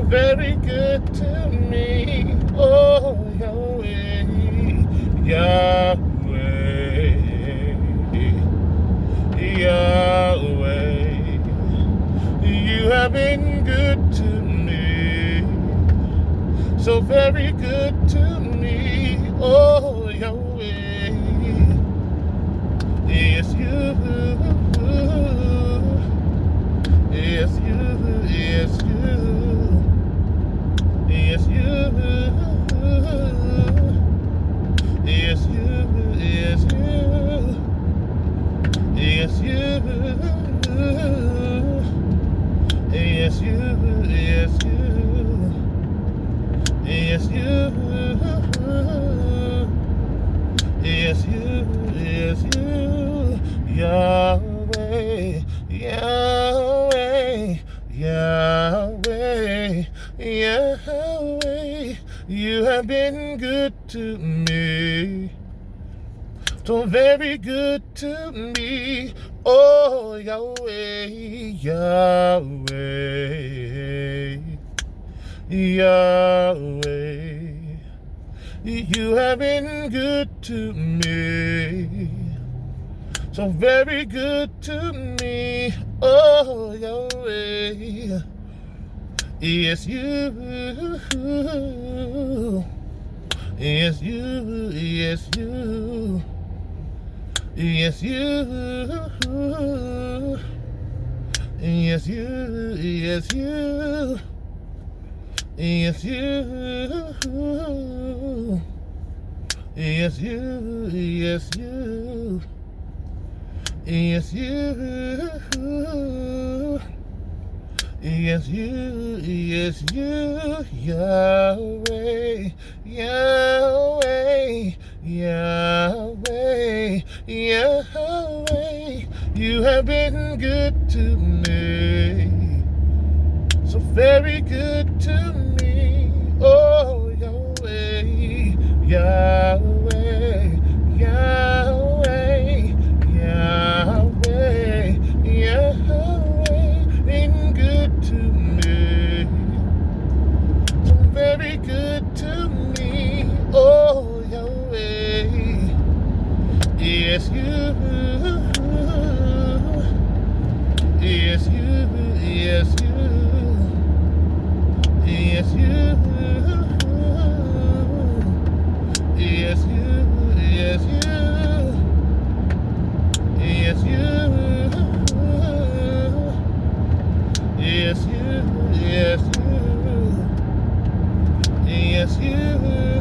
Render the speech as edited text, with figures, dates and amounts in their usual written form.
very good to me. Oh, Yahweh, Yahweh, Yahweh. You have been good to me, so very good to me. Oh, Yahweh, yes you, yes you, yes you, yes you, yes you, yes you, yes you, yes you, yes you, yes you, yes you, yes you, Yahweh, Yahweh, Yahweh, Yahweh. You have been good to me, so very good to me. Oh, Yahweh, Yahweh, Yahweh. You have been good to me, so very good to me. Oh, Yahweh, yes you, yes you, yes you, yes you, yes you, yes you, yes you. Yes, you, yes, you, yes, you, yes, you, yes, you, Yahweh, Yahweh, Yahweh, Yahweh. You have been good to me, so very good to me. Oh, Yahweh, Yahweh, Yahweh, Yahweh, Yahweh, been good to me, so very good to me. Oh, Yahweh, yes you, yes you, yes you. Yes, you. Yes, you. Yes, you. Yes, you. Yes, you. Yes, you. Yes, you.